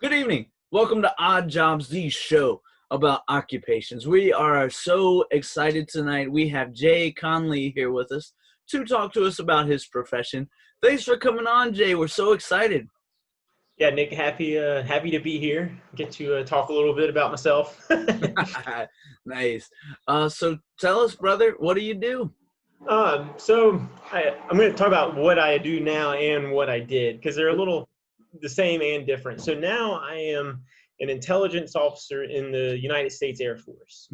Good evening. Welcome to Odd Jobs, the show about occupations. We are so excited tonight. We have Jay Connelley here with us to talk to us about his profession. Thanks for coming on, Jay. We're so excited. Yeah, Nick, happy to be here. Get to talk a little bit about myself. Nice. So tell us, brother, what do you do? I'm going to talk about what I do now and what I did because they're a little the same and different. So now I am an intelligence officer in the United States Air Force.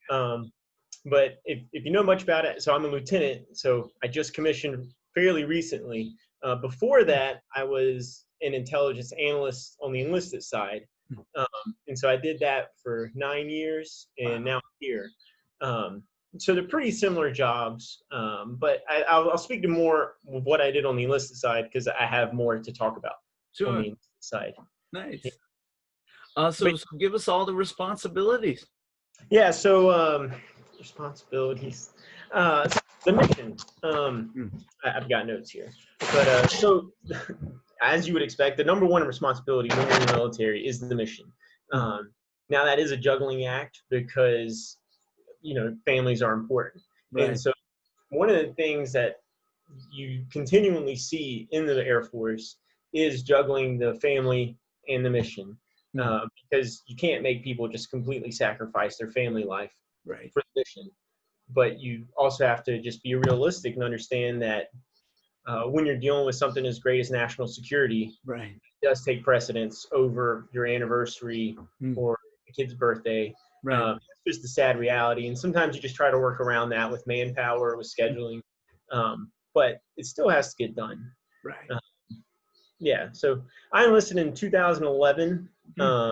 But if you know much about it, so I'm a lieutenant. So I just commissioned fairly recently. Before that, I was an intelligence analyst on the enlisted side. And so I did that for 9 years, and now I'm here. So they're pretty similar jobs, but I'll speak to more of what I did on the enlisted side because I have more to talk about on the enlisted side. Nice. So give us all the responsibilities. Yeah, so responsibilities. The mission. I've got notes here. But so as you would expect, the number one responsibility when you're in the military is the mission. Now that is a juggling act because families are important. Right. And so one of the things that you continually see in the Air Force is juggling the family and the mission, because you can't make people just completely sacrifice their family life for the mission. But you also have to just be realistic and understand that when you're dealing with something as great as national security, it does take precedence over your anniversary or a kid's birthday. It's just the sad reality. And sometimes you just try to work around that with manpower, with scheduling. But it still has to get done. So I enlisted in 2011. So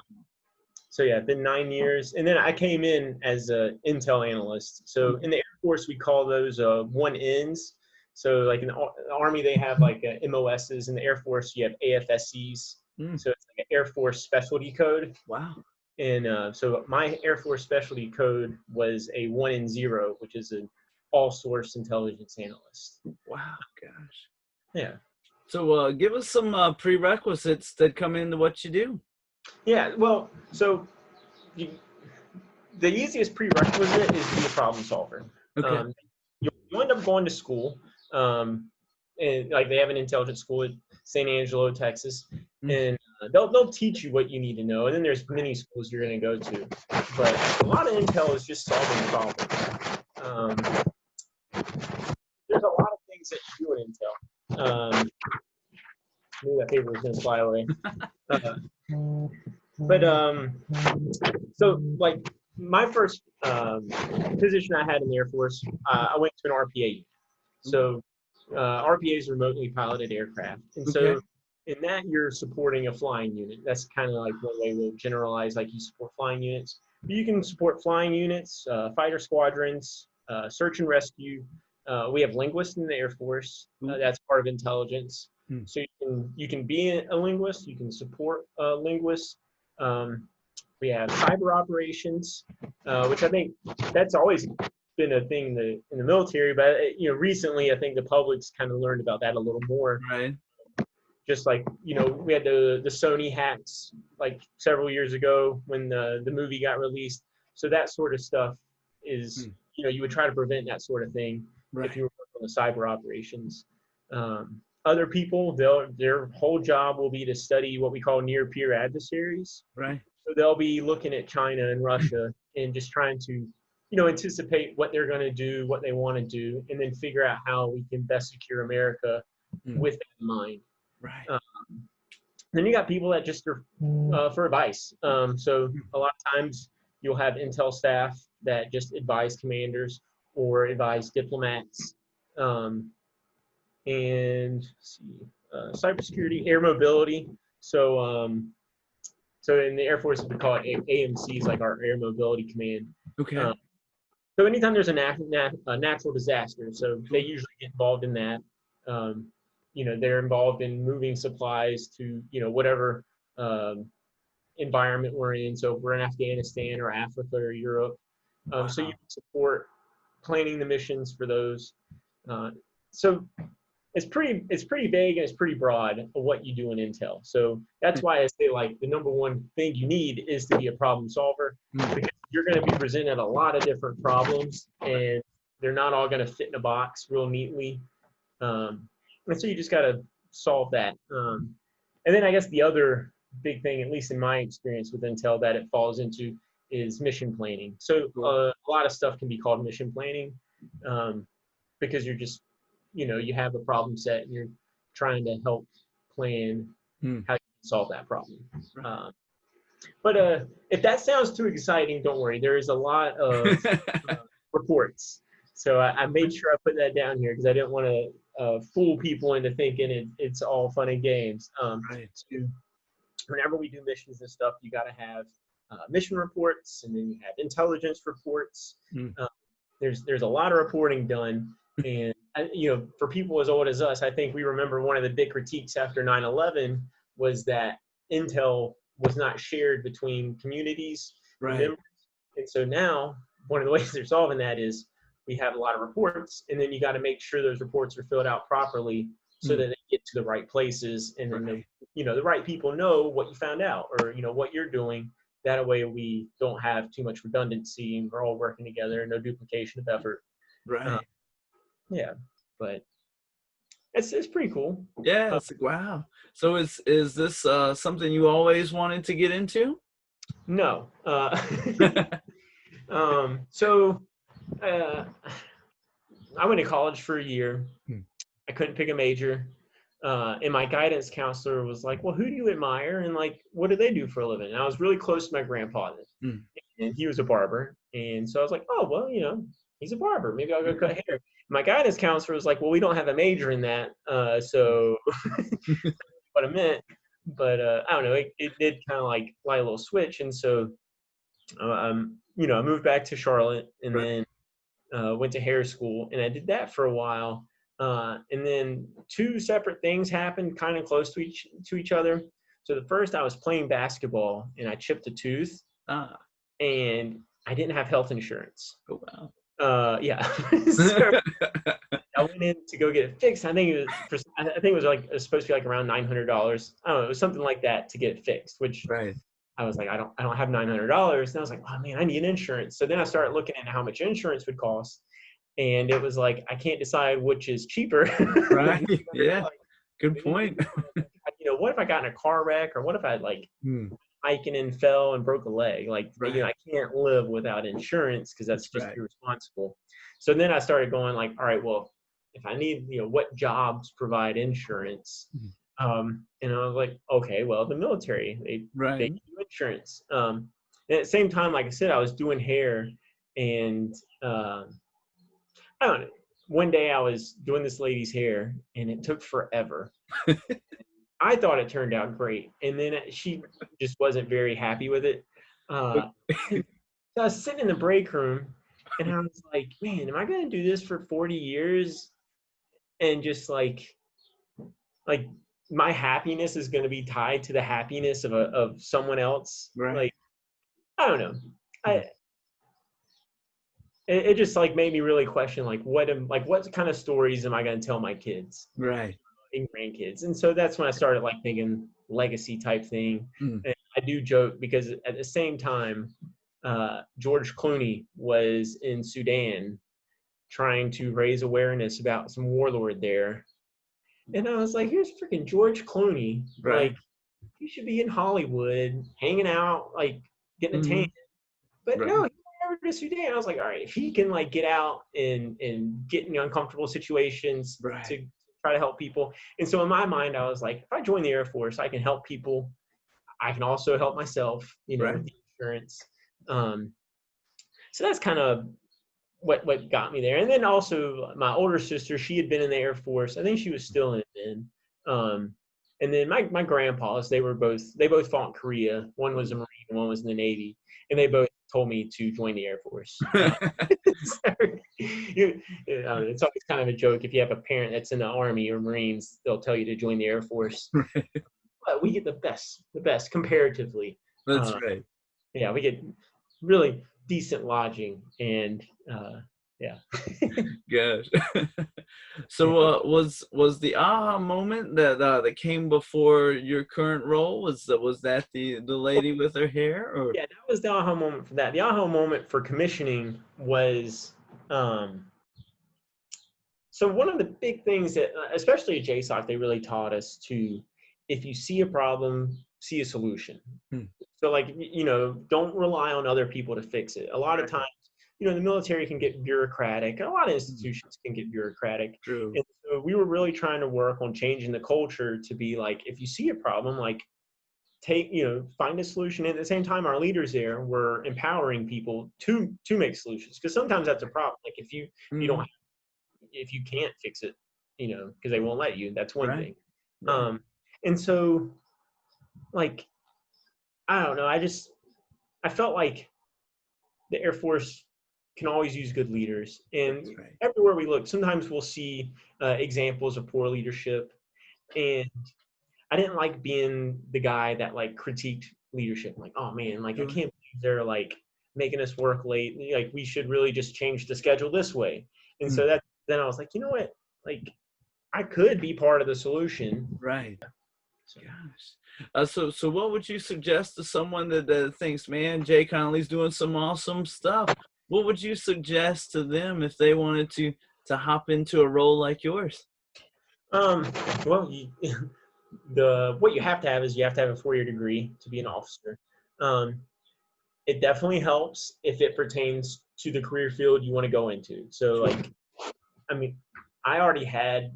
yeah, it's been 9 years. And then I came in as an intel analyst. So in the Air Force, we call those 1Ns. So like in the Army, they have like MOSs. In the Air Force, you have AFSCs. So it's like an Air Force specialty code. Wow. And so my Air Force specialty code was a 1N0, which is an all-source intelligence analyst. Wow, gosh. Yeah. So give us some prerequisites that come into what you do. Yeah, well, so the easiest prerequisite is to be a problem solver. Okay. You end up going to school, and like they have an intelligence school at San Angelo, Texas, and they'll teach you what you need to know. And then there's many schools you're going to go to, but a lot of intel is just solving problems. There's a lot of things that you do in intel. Maybe that paper was going to fly away. So like my first position I had in the Air Force, I went to an RPA unit. So RPA is remotely piloted aircraft. And so in that you're supporting a flying unit. That's kind of like one way we'll generalize, like you support flying units. But you can support flying units, fighter squadrons, search and rescue. We have linguists in the Air Force. That's part of intelligence. So you can be a linguist, you can support linguists. We have cyber operations, which I think that's always been a thing in the military, but recently I think the public's kind of learned about that a little more. Right. Just like we had the Sony hacks like several years ago when the movie got released. So that sort of stuff is you would try to prevent that sort of thing if you were working on the cyber operations. Other people, their whole job will be to study what we call near-peer adversaries. Right. So they'll be looking at China and Russia and just trying to, anticipate what they're going to do, what they want to do, and then figure out how we can best secure America with that in mind. Right. Then you got people that just are for advice. So a lot of times you'll have intel staff that just advise commanders or advise diplomats. And cybersecurity, air mobility. So in the Air Force, we call it AMCs, like our Air Mobility Command. Okay. So anytime there's a natural disaster, so they usually get involved in that. They're involved in moving supplies to whatever environment we're in. So if we're in Afghanistan or Africa or Europe, so you can support planning the missions for those. So it's pretty vague and it's pretty broad of what you do in Intel. So that's why I say like the number one thing you need is to be a problem solver, because you're going to be presented a lot of different problems and they're not all going to fit in a box real neatly. And so you just got to solve that. And then I guess the other big thing, at least in my experience with Intel, that it falls into is mission planning. So a lot of stuff can be called mission planning, because you're just, you have a problem set and you're trying to help plan how you can solve that problem. But if that sounds too exciting, don't worry. There is a lot of reports. So I made sure I put that down here because I didn't want to fool people into thinking it's all fun and games. Right. So whenever we do missions and stuff, you got to have mission reports, and then you have intelligence reports. There's a lot of reporting done. And, for people as old as us, I think we remember one of the big critiques after 9/11 was that Intel was not shared between communities. Right. And so now one of the ways they're solving that is we have a lot of reports, and then you got to make sure those reports are filled out properly so that they get to the right places, and then the right people know what you found out, or what you're doing. That way we don't have too much redundancy and we're all working together, no duplication of effort. Right. Yeah, but it's pretty cool. Yeah, it's like, wow. So is this something you always wanted to get into? No. So I went to college for a year. I couldn't pick a major. And my guidance counselor was like, well, who do you admire? And like, what do they do for a living? And I was really close to my grandpa. And he was a barber. And so I was like, oh, well, he's a barber. Maybe I'll go cut hair. My guidance counselor was like, well, we don't have a major in that. So what I meant. But I don't know. It did kind of like light a little switch. And so, I moved back to Charlotte and then went to hair school. And I did that for a while. And then two separate things happened kind of close to each other. So the first, I was playing basketball and I chipped a tooth. And I didn't have health insurance. Oh, wow. Yeah. So I went in to go get it fixed. I think it was supposed to be like around $900. I don't know. It was something like that to get it fixed, which I was like, I don't have $900. And I was like, oh man, I need insurance. So then I started looking into how much insurance would cost. And it was like, I can't decide which is cheaper. Right. Yeah. Good point. What if I got in a car wreck, or what if I hiking and fell and broke a leg? Like, I can't live without insurance because that's just irresponsible. So then I started going like, all right, well, if I need, what jobs provide insurance? And I was like, okay, well, the military, they do insurance. And at the same time, like I said, I was doing hair, and I don't know. One day I was doing this lady's hair and it took forever. I thought it turned out great. And then she just wasn't very happy with it. So I was sitting in the break room and I was like, man, am I going to do this for 40 years? And just like my happiness is going to be tied to the happiness of someone else. Right. Like, I don't know. It just like made me really question like what kind of stories am I going to tell my kids, right, and grandkids? And so that's when I started like thinking legacy type thing. And I do joke because at the same time, George Clooney was in Sudan trying to raise awareness about some warlord there, and I was like, here's freaking George Clooney, like he should be in Hollywood hanging out, like getting a tan, but no. To Sudan. I was like, all right, if he can like get out and get in uncomfortable situations to try to help people. And so in my mind, I was like, if I join the Air Force, I can help people. I can also help myself, with the insurance. So that's kind of what got me there. And then also my older sister, she had been in the Air Force. I think she was still in it then. And then my grandpas, they both fought in Korea. One was a Marine and one was in the Navy. And they both told me to join the Air Force. It's always kind of a joke. If you have a parent that's in the Army or Marines, they'll tell you to join the Air Force. But we get the best comparatively. That's right. Yeah, we get really decent lodging and Yeah. Gosh. So, was the aha moment that came before your current role? Was that the lady with her hair, or? Yeah, that was the aha moment for that. The aha moment for commissioning was, um, so one of the big things that, especially at JSOC, they really taught us to, if you see a problem, see a solution. Hmm. So like, don't rely on other people to fix it. A lot of Right. times, the military can get bureaucratic. A lot of Hmm. institutions can get bureaucratic. True. And so we were really trying to work on changing the culture to be like, if you see a problem, like find a solution. And at the same time, our leaders there were empowering people to make solutions. Because sometimes that's a problem. Like if you don't Mhm. if you can't fix it, because they won't let you. That's one Right. thing. Right. And so, like, I don't know. I felt like the Air Force can always use good leaders, and That's right. everywhere we look, sometimes we'll see examples of poor leadership. And I didn't like being the guy that like critiqued leadership. Like, oh man, like I Sure. can't believe they're like making us work late. Like we should really just change the schedule this way. And Mm. so then I was like, you know what? Like I could be part of the solution. Right. So, Gosh. So what would you suggest to someone that thinks, man, Jay Connelley's doing some awesome stuff? What would you suggest to them if they wanted to hop into a role like yours? um, well, the what you have to have is you have to have a 4-year degree to be an officer. Um, it definitely helps if it pertains to the career field you want to go into. So, Sure. like, I mean, I already had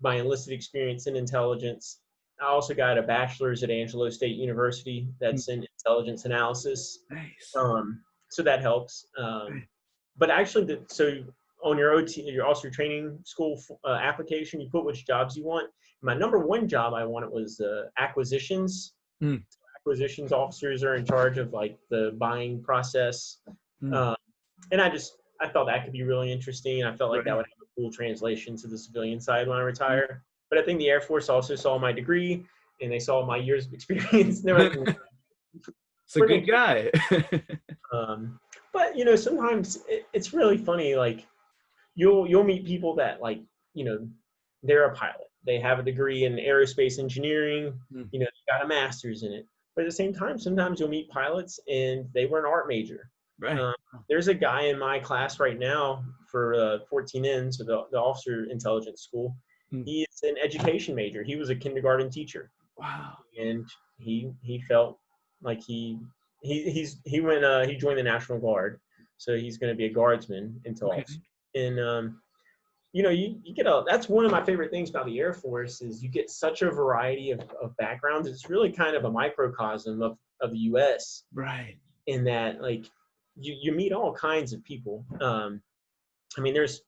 my enlisted experience in intelligence. I also got a bachelor's at Angelo State University Mm. that's in intelligence analysis. Nice. Um, so that helps. Right. But actually, so on your your officer training school application, you put which jobs you want. My number one job I wanted was acquisitions. Mm. Acquisitions officers are in charge of like the buying process. Mm. Uh, and I thought that could be really interesting. And I felt like that Right. would have a cool translation to the civilian side when I retire. But I think the Air Force also saw my degree and they saw my years of experience. They're like, It's a we're going good guy. but sometimes it's really funny. Like you'll meet people that like, they're a pilot. They have a degree in aerospace engineering. Mm. They got a master's in it. But at the same time, sometimes you'll meet pilots and they were an art major. Right. There's a guy in my class right now for 14N, so the Officer Intelligence School. Mm. He is an education major. He was a kindergarten teacher, Wow. and he felt like he joined the National Guard, so he's going to be a guardsman until Okay. officer. And you get that's one of my favorite things about the Air Force is you get such a variety of backgrounds. It's really kind of a microcosm of the U.S. Right. in that like you meet all kinds of people. I mean, there's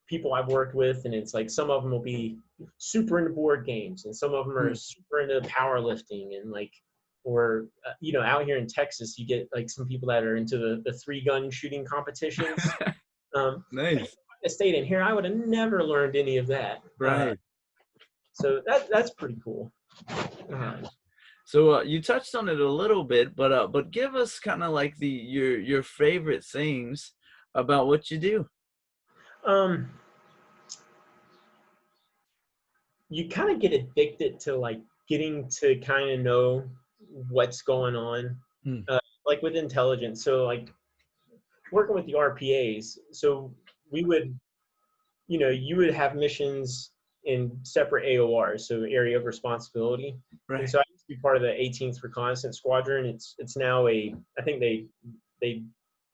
people I've worked with, and it's like some of them will be super into board games, and some of them are Mm. super into powerlifting, and like, or out here in Texas, you get like some people that are into the 3-gun shooting competitions. Nice. I stayed in here, I would have never learned any of that. Right. So that's pretty cool. Gosh. So you touched on it a little bit, but give us kind of like your favorite things about what you do. Um, you kind of get addicted to like getting to kind of know what's going on, Mm. like with intelligence. So like working with the RPAs, so we would, you would have missions in separate AORs, so area of responsibility. And Right. so I used to be part of the 18th Reconnaissance Squadron. It's now I think they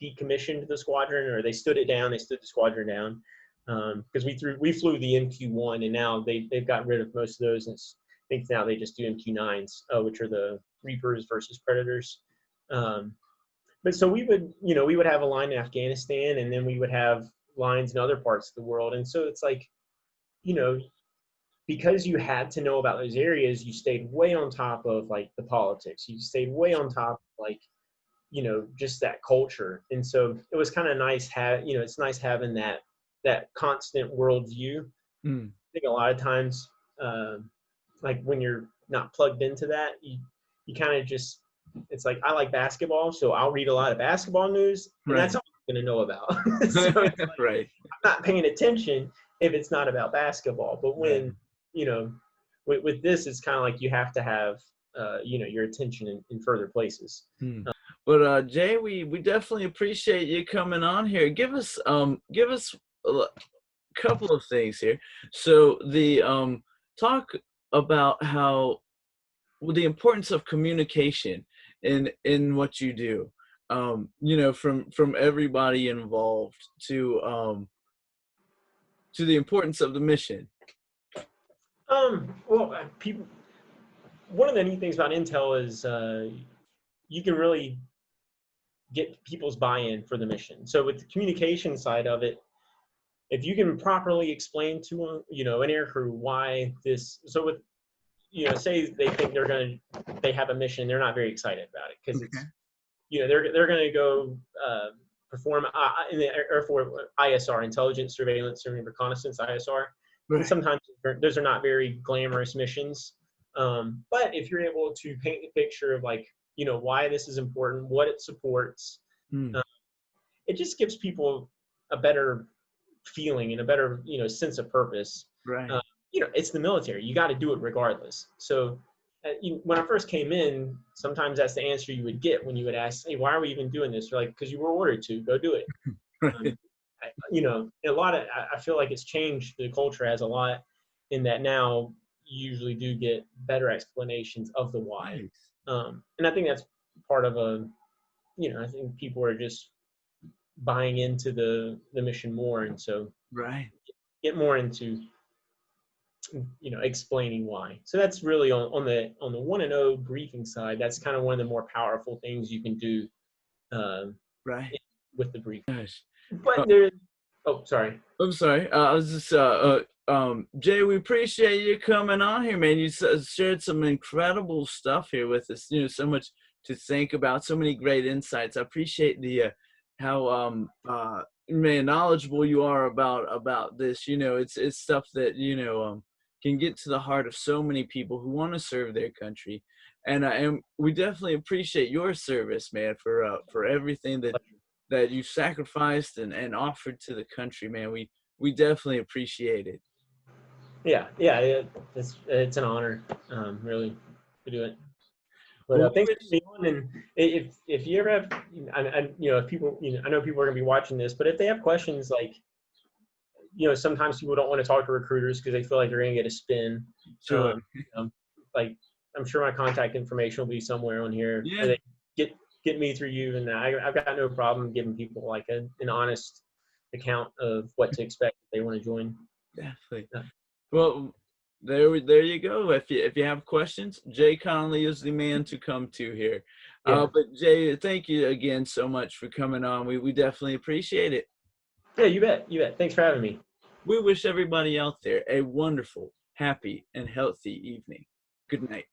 decommissioned the squadron, or they stood it down. They stood the squadron down because we flew the MQ-1, and now they've gotten rid of most of those. And I think now they just do MQ-9s, which are the Reapers versus Predators. But so we would have a line in Afghanistan, and then we would have lines in other parts of the world. And so it's like, you know, because you had to know about those areas, you stayed way on top of like the politics. You stayed way on top of like, just that culture. And so it was kind of nice it's nice having that constant worldview. Mm. I think a lot of times, like when you're not plugged into that, you kind of just, it's like, I like basketball, so I'll read a lot of basketball news, and Right. that's all I'm going to know about. So it's like, Right. I'm not paying attention if it's not about basketball. But when, you know, with this, it's kind of like you have to have, you know, your attention in further places. But Jay, we definitely appreciate you coming on here. Give us a couple of things here. So the talk about how the importance of communication in what you do. You know, from everybody involved to the importance of the mission. Well, people. One of the neat things about Intel is you can really get people's buy-in for the mission. So with the communication side of it, if you can properly explain to you know, an aircrew why this. So with, you know, say they think they have a mission, they're not very excited about it because it's, you know, they're going to go perform in the Air Force ISR, intelligence, surveillance, and reconnaissance ISR. Right. And sometimes those are not very glamorous missions. But if you're able to paint the picture of, like, you know, why this is important, what it supports, it just gives people a better feeling and a better, you know, sense of purpose. Right. You know, it's the military. You got to do it regardless. So when I first came in, sometimes that's the answer you would get when you would ask, hey, why are we even doing this? You're like, because you were ordered to go do it. Right. You know, I feel like it's changed. The culture has a lot in that now you usually do get better explanations of the why. And I think that's part of you know, I think people are just buying into the mission more. And so get more into, you know, explaining why. So that's really on the 1-0 briefing side. That's kind of one of the more powerful things you can do with the briefing. Gosh. But there's, oh, sorry. I'm sorry. I was just Jay, we appreciate you coming on here, man. You shared some incredible stuff here with us. You know, so much to think about, so many great insights. I appreciate the how man, knowledgeable you are about this. You know, it's stuff that, you know, can get to the heart of so many people who want to serve their country. And we definitely appreciate your service, man, for everything that you sacrificed and offered to the country, man. We definitely appreciate it. Yeah, it's an honor, really, to do it. But Well, thanks for being on. And if you ever have, you know, if people, you know, I know people are gonna be watching this, but if they have questions, like, you know, sometimes people don't want to talk to recruiters because they feel like they're gonna get a spin. Sure. Like, I'm sure my contact information will be somewhere on here. Yeah. They get me through you, and I've got no problem giving people like an honest account of what to expect if they want to join. Definitely. Yeah. Well, there you go. If you have questions, Jay Connelley is the man to come to here. Yeah. But Jay, thank you again so much for coming on. We definitely appreciate it. Yeah, you bet. Thanks for having me. We wish everybody out there a wonderful, happy, and healthy evening. Good night.